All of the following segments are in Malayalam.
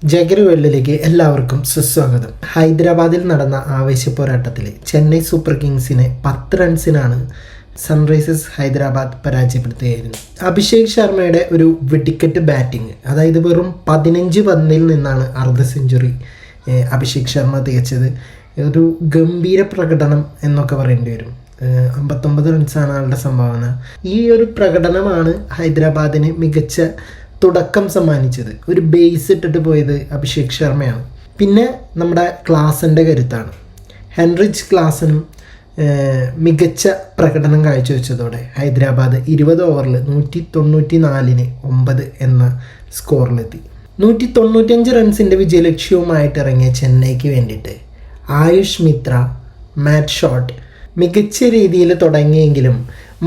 ജഗരി വേൾഡിലേക്ക് എല്ലാവർക്കും സുസ്വാഗതം. ഹൈദരാബാദിൽ നടന്ന ആവേശ പോരാട്ടത്തിൽ ചെന്നൈ സൂപ്പർ കിങ്സിനെ 10 റൺസിനാണ് സൺറൈസേഴ്സ് ഹൈദരാബാദ് പരാജയപ്പെടുത്തുകയായിരുന്നു. അഭിഷേക് ശർമ്മയുടെ ഒരു വെടിക്കെട്ട് ബാറ്റിംഗ്, അതായത് വെറും 15 പന്തിൽ നിന്നാണ് അർദ്ധ സെഞ്ചുറി അഭിഷേക് ശർമ്മ തികച്ചത്. ഒരു ഗംഭീര പ്രകടനം എന്നൊക്കെ പറയേണ്ടി വരും. 59 റൺസാണ് ആളുടെ സംഭാവന. ഈ ഒരു പ്രകടനമാണ് ഹൈദരാബാദിന് മികച്ച തുടക്കം സമ്മാനിച്ചത്. ഒരു ബേസ് ഇട്ടിട്ട് പോയത് അഭിഷേക് ശർമ്മയാണ്. പിന്നെ നമ്മുടെ ക്ലാസൻ്റെ കരുത്താണ്. ഹെൻറിച്ച് ക്ലാസനും മികച്ച പ്രകടനം കാഴ്ചവെച്ചതോടെ ഹൈദരാബാദ് 20 ഓവറിൽ 194-ന് 9 എന്ന സ്കോറിലെത്തി. 195 റൺസിൻ്റെ വിജയലക്ഷ്യവുമായിട്ട് ഇറങ്ങിയ ചെന്നൈക്ക് വേണ്ടിയിട്ട് ആയുഷ് മിത്ര, മാറ്റ് ഷോട്ട് മികച്ച രീതിയിൽ തുടങ്ങിയെങ്കിലും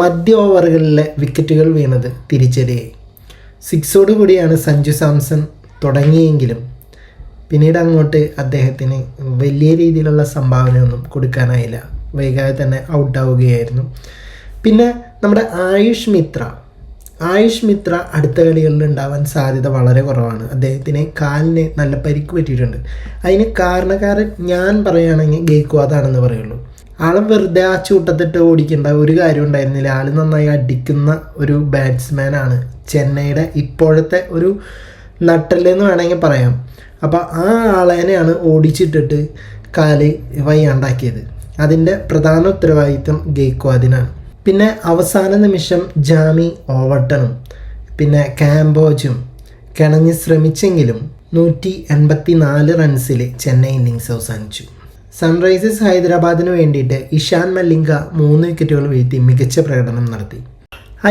മധ്യ ഓവറുകളിലെ വിക്കറ്റുകൾ വീണത് തിരിച്ചടിയായി. 6 കൂടിയാണ് സഞ്ജു സാംസൺ തുടങ്ങിയെങ്കിലും പിന്നീട് അങ്ങോട്ട് അദ്ദേഹത്തിന് വലിയ രീതിയിലുള്ള സംഭാവനയൊന്നും കൊടുക്കാനായില്ല. വൈകാതെ തന്നെ ഔട്ടാവുകയായിരുന്നു. പിന്നെ നമ്മുടെ ആയുഷ് മിത്ര അടുത്ത കളികളിൽ ഉണ്ടാവാൻ സാധ്യത വളരെ കുറവാണ്. അദ്ദേഹത്തിന് കാലിന് നല്ല പരിക്ക് പറ്റിയിട്ടുണ്ട്. അതിന് കാരണക്കാരൻ ഞാൻ പറയുകയാണെങ്കിൽ ഗെയ്ക്വാദാണെന്ന് പറയുള്ളൂ. ആളെ വെറുതെ ആ ചൂട്ടത്തിട്ട് ഓടിക്കേണ്ട ഒരു കാര്യം ഉണ്ടായിരുന്നില്ല. ആൾ നന്നായി അടിക്കുന്ന ഒരു ബാറ്റ്സ്മാനാണ്. ചെന്നൈയുടെ ഇപ്പോഴത്തെ ഒരു നട്ടലെന്ന് വേണമെങ്കിൽ പറയാം. അപ്പോൾ ആ ആളേനെയാണ് ഓടിച്ചിട്ടിട്ട് കാല് വയ്യാണ്ടാക്കിയത്. അതിൻ്റെ പ്രധാന ഉത്തരവാദിത്വം ഗെയ്ക്വാദിനാണ്. പിന്നെ അവസാന നിമിഷം ജാമി ഓവർട്ടണും പിന്നെ കാംബോജും കിണഞ്ഞ് ശ്രമിച്ചെങ്കിലും 184 റൺസിൽ ചെന്നൈ ഇന്നിങ്സ് അവസാനിച്ചു. സൺറൈസേഴ്സ് ഹൈദരാബാദിന് വേണ്ടിയിട്ട് ഇഷാൻ മല്ലിംഗ 3 വിക്കറ്റുകൾ വീഴ്ത്തി മികച്ച പ്രകടനം നടത്തി.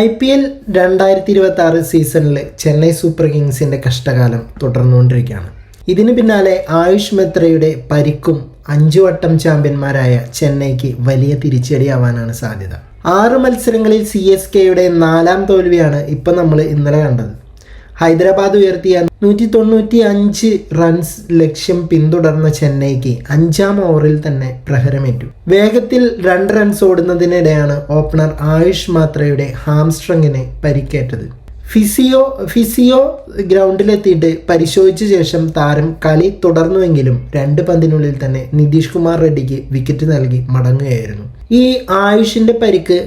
IPL 2026 സീസണിൽ ചെന്നൈ സൂപ്പർ കിങ്സിൻ്റെ കഷ്ടകാലം തുടർന്നുകൊണ്ടിരിക്കുകയാണ്. ഇതിന് പിന്നാലെ ആയുഷ് മിത്രയുടെ പരിക്കും 5 വട്ടം ചാമ്പ്യന്മാരായ ചെന്നൈക്ക് വലിയ തിരിച്ചടിയാവാനാണ് സാധ്യത. 6 മത്സരങ്ങളിൽ CSKയുടെ 4ാം തോൽവിയാണ് ഇപ്പം നമ്മൾ ഇന്നലെ കണ്ടത്. ഹൈദരാബാദ് ഉയർത്തിയ 195 റൺസ് ലക്ഷ്യം പിന്തുടർന്ന ചെന്നൈക്ക് 5ാം ഓവറിൽ തന്നെ പ്രഹരമേറ്റു. വേഗത്തിൽ 2 റൺസ് ഓടുന്നതിനിടെയാണ് ഓപ്പണർ ആയുഷ് മാത്രയുടെ ഹാംസ്ട്രിങ്ങിന് പരിക്കേറ്റത്. ഫിസിയോ ഗ്രൗണ്ടിലെത്തിയിട്ട് പരിശോധിച്ച ശേഷം താരം കളി തുടർന്നുവെങ്കിലും 2 പന്തിനുള്ളിൽ തന്നെ നിതീഷ് കുമാർ റെഡ്ഡിക്ക് വിക്കറ്റ് നൽകി മടങ്ങുകയായിരുന്നു. ഈ ആയുഷിൻ്റെ പരിക്ക്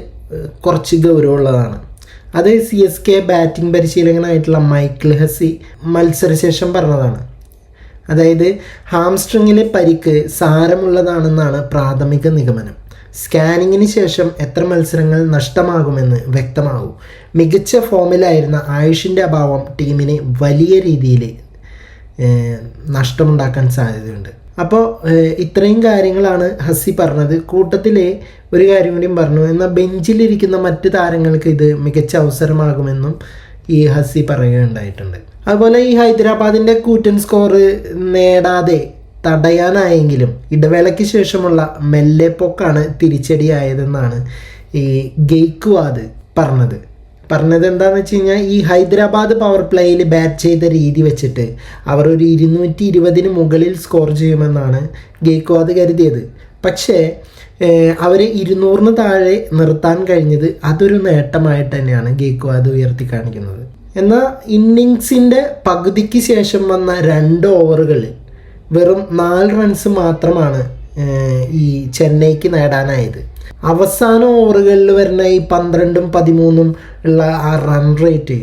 കുറച്ച് ഗൗരവമുള്ളതാണ്. അത് CSK ബാറ്റിംഗ് പരിശീലകനായിട്ടുള്ള മൈക്കിൾ ഹസി മത്സരശേഷം പറഞ്ഞതാണ്. അതായത് ഹാംസ്ട്രിങ്ങിലെ പരിക്ക് സാരമുള്ളതാണെന്നാണ് പ്രാഥമിക നിഗമനം. സ്കാനിങ്ങിന് ശേഷം എത്ര മത്സരങ്ങൾ നഷ്ടമാകുമെന്ന് വ്യക്തമാകും. മികച്ച ഫോമിലായിരുന്ന ആയുഷിൻ്റെ അഭാവം ടീമിന് വലിയ രീതിയിൽ നഷ്ടമുണ്ടാക്കാൻ സാധ്യതയുണ്ട്. അപ്പോൾ ഇത്രയും കാര്യങ്ങളാണ് ഹസി പറഞ്ഞത്. കൂട്ടത്തിൽ ഒരു കാര്യം കൂടിയും പറഞ്ഞു, എന്നാൽ ബെഞ്ചിലിരിക്കുന്ന മറ്റ് താരങ്ങൾക്ക് ഇത് മികച്ച അവസരമാകുമെന്നും ഈ ഹസി പറയുകയുണ്ടായിട്ടുണ്ട്. അതുപോലെ ഈ ഹൈദരാബാദിൻ്റെ കൂറ്റൻ സ്കോർ നേടാതെ തടയാനായെങ്കിലും ഇടവേളയ്ക്ക് ശേഷമുള്ള മെല്ലെപ്പൊക്കാണ് തിരിച്ചടിയായതെന്നാണ് ഈ ഗെയ്ക്വാദ് പറഞ്ഞത് എന്താണെന്ന് വെച്ച് കഴിഞ്ഞാൽ, ഈ ഹൈദരാബാദ് പവർ പ്ലേയിൽ ബാറ്റ് ചെയ്ത രീതി വെച്ചിട്ട് അവർ ഒരു 220-ന് മുകളിൽ സ്കോർ ചെയ്യുമെന്നാണ് ഗെയ്ക്വാദ് കരുതിയത്. പക്ഷേ അവർ 200-ന് താഴെ നിർത്താൻ കഴിഞ്ഞത് അതൊരു നേട്ടമായിട്ട് തന്നെയാണ് ഗെയ്ക്വാദ് ഉയർത്തി കാണിക്കുന്നത്. എന്നാൽ ഇന്നിങ്സിൻ്റെ പകുതിക്ക് ശേഷം വന്ന 2 ഓവറുകളിൽ വെറും 4 റൺസ് മാത്രമാണ് ഈ ചെന്നൈക്ക് നേടാനായത്. അവസാന ഓവറുകളിൽ വരുന്ന ഈ 12-ഉം 13-ഉം ഉള്ള ആ റൺ റേറ്റ്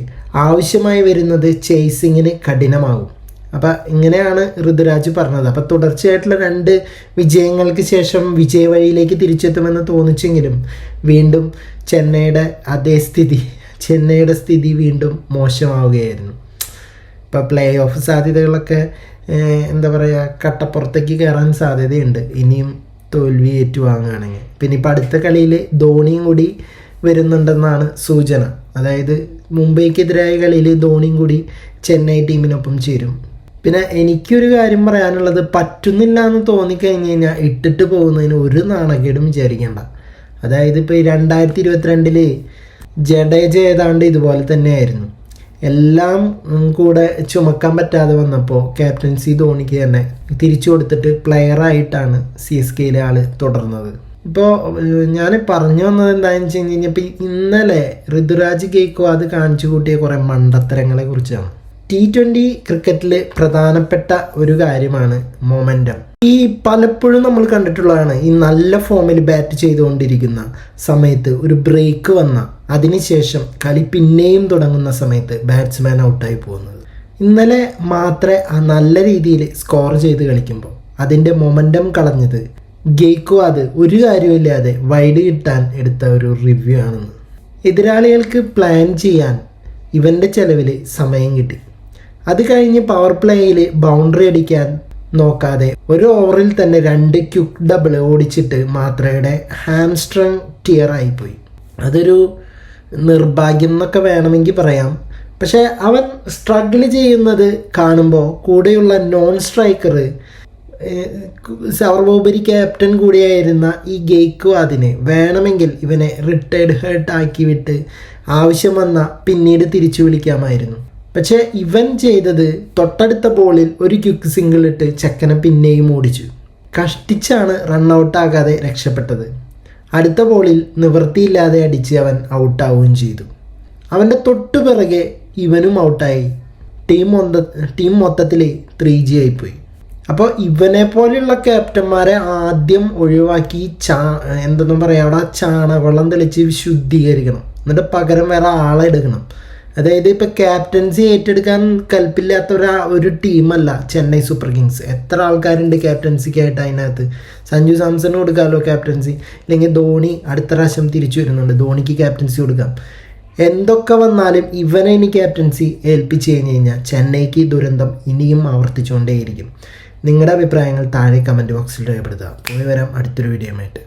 ആവശ്യമായി വരുന്നത് ചേസിങ്ങിന് കഠിനമാകും. അപ്പം ഇങ്ങനെയാണ് ഋതുരാജ് പറഞ്ഞത്. അപ്പം തുടർച്ചയായിട്ടുള്ള 2 വിജയങ്ങൾക്ക് ശേഷം വിജയ വഴിയിലേക്ക് തിരിച്ചെത്തുമെന്ന് തോന്നിച്ചെങ്കിലും വീണ്ടും ചെന്നൈയുടെ സ്ഥിതി വീണ്ടും മോശമാവുകയായിരുന്നു. ഇപ്പം പ്ലേ ഓഫ് സാധ്യതകളൊക്കെ എന്താ പറയുക, കട്ടപ്പുറത്തേക്ക് കയറാൻ സാധ്യതയുണ്ട് ഇനിയും തോൽവി ഏറ്റുവാങ്ങുകയാണെങ്കിൽ. പിന്നെ ഇപ്പം അടുത്ത കളിയിൽ ധോണിയും കൂടി വരുന്നുണ്ടെന്നാണ് സൂചന. അതായത് മുംബൈക്കെതിരായ കളിയിൽ ധോണിയും കൂടി ചെന്നൈ ടീമിനൊപ്പം ചേരും. പിന്നെ എനിക്കൊരു കാര്യം പറയാനുള്ളത്, പറ്റുന്നില്ല എന്ന് തോന്നിക്കഴിഞ്ഞ് കഴിഞ്ഞാൽ ഇട്ടിട്ട് പോകുന്നതിന് ഒരു നാണക്കേടും വിചാരിക്കേണ്ട. അതായത് ഇപ്പോൾ 2022 ജഡേജ ഏതാണ്ട് ഇതുപോലെ തന്നെയായിരുന്നു. എല്ലാം കൂടെ ചുമക്കാൻ പറ്റാതെ വന്നപ്പോൾ ക്യാപ്റ്റൻസി ധോണിക്ക് തന്നെ തിരിച്ചു കൊടുത്തിട്ട് പ്ലെയറായിട്ടാണ് CSKയിലെ ആൾ തുടർന്നത്. ഇപ്പോൾ ഞാൻ പറഞ്ഞു വന്നത് എന്താണെന്ന് വെച്ച് കഴിഞ്ഞാൽ, ഇപ്പോൾ ഇന്നലെ ഋതുരാജ് ഗെയ്ക്വാദ് കാണിച്ചു കൂട്ടിയ കുറേ മണ്ടത്തരങ്ങളെ കുറിച്ചാണ്. T20 ക്രിക്കറ്റിൽ പ്രധാനപ്പെട്ട ഒരു കാര്യമാണ് മൊമെൻറ്റം. ഈ പലപ്പോഴും നമ്മൾ കണ്ടിട്ടുള്ളതാണ്, ഈ നല്ല ഫോമിൽ ബാറ്റ് ചെയ്തുകൊണ്ടിരിക്കുന്ന സമയത്ത് ഒരു ബ്രേക്ക് വന്ന അതിനുശേഷം കളി പിന്നെയും തുടങ്ങുന്ന സമയത്ത് ബാറ്റ്സ്മാൻ ഔട്ടായി പോകുന്നത്. ഇന്നലെ മാത്രമേ ആ നല്ല രീതിയിൽ സ്കോർ ചെയ്ത് കളിക്കുമ്പോൾ അതിൻ്റെ മൊമെൻറ്റം കളഞ്ഞത് ഗെയ്ക്വാദ് ഒരു കാര്യമില്ലാതെ വൈഡ് കിട്ടാൻ എടുത്ത ഒരു റിവ്യൂ ആണെന്ന്. എതിരാളികൾക്ക് പ്ലാൻ ചെയ്യാൻ ഇവൻ്റെ ചെലവിൽ സമയം കിട്ടി. അത് കഴിഞ്ഞ് പവർ പ്ലേയിൽ ബൗണ്ടറി അടിക്കാൻ നോക്കാതെ ഒരു ഓവറിൽ തന്നെ 2 ക്വിക്ക് ഡബിൾ ഓടിച്ചിട്ട് മാത്രയുടെ ഹാംസ്ട്രിങ് ടിയർ ആയിപ്പോയി. അതൊരു നിർഭാഗ്യം എന്നൊക്കെ വേണമെങ്കിൽ പറയാം. പക്ഷേ അവൻ സ്ട്രഗിൾ ചെയ്യുന്നത് കാണുമ്പോൾ കൂടെയുള്ള നോൺ സ്ട്രൈക്കർ സർവോപരി ക്യാപ്റ്റൻ കൂടിയായിരുന്ന ഈ ഗെയ്ക്വാദിന് വേണമെങ്കിൽ ഇവനെ റിട്ടയർഡ് ഹേർട്ട് ആക്കി വിട്ട് ആവശ്യം വന്ന പിന്നീട് തിരിച്ചു വിളിക്കാമായിരുന്നു. പക്ഷേ ഇവൻ ചെയ്തത് തൊട്ടടുത്ത ബോളിൽ ഒരു ക്വിക്ക് സിംഗിൾ ഇട്ട് ചെക്കനെ പിന്നെയും ഓടിച്ചു. കഷ്ടിച്ചാണ് റണ്ണൗട്ടാകാതെ രക്ഷപ്പെട്ടത്. അടുത്ത ബോളിൽ നിവൃത്തിയില്ലാതെ അടിച്ച് അവൻ ഔട്ടാവുകയും ചെയ്തു. അവൻ്റെ തൊട്ടു പിറകെ ഇവനും ഔട്ടായി. ടീം മൊത്തത്തിൽ 3G ആയിപ്പോയി. അപ്പോൾ ഇവനെ പോലെയുള്ള ക്യാപ്റ്റന്മാരെ ആദ്യം ഒഴിവാക്കി എന്തെന്നും പറയാം, അവിടെ ചാണകവെള്ളം തെളിച്ച് ശുദ്ധീകരിക്കണം. എന്നിട്ട് പകരം വേറെ ആളെ എടുക്കണം. അതായത് ഇപ്പോൾ ക്യാപ്റ്റൻസി ഏറ്റെടുക്കാൻ കൽപ്പില്ലാത്ത ഒരു ടീമല്ല ചെന്നൈ സൂപ്പർ കിങ്സ്. എത്ര ആൾക്കാരുണ്ട് ക്യാപ്റ്റൻസിക്കായിട്ട് അതിനകത്ത്. സഞ്ജു സാംസണ് കൊടുക്കാമല്ലോ ക്യാപ്റ്റൻസി, അല്ലെങ്കിൽ ധോണി അടുത്ത പ്രാവശ്യം തിരിച്ചു വരുന്നുണ്ട്, ധോണിക്ക് ക്യാപ്റ്റൻസി കൊടുക്കാം. എന്തൊക്കെ വന്നാലും ഇവനെ ഇനി ക്യാപ്റ്റൻസി ഏൽപ്പിച്ച് കഴിഞ്ഞാൽ ചെന്നൈക്ക് ദുരന്തം ഇനിയും ആവർത്തിച്ചുകൊണ്ടേയിരിക്കും. നിങ്ങളുടെ അഭിപ്രായങ്ങൾ താഴെ കമൻറ്റ് ബോക്സിൽ രേഖപ്പെടുത്തുക. പോയി വരാം അടുത്തൊരു വീഡിയോയുമായിട്ട്.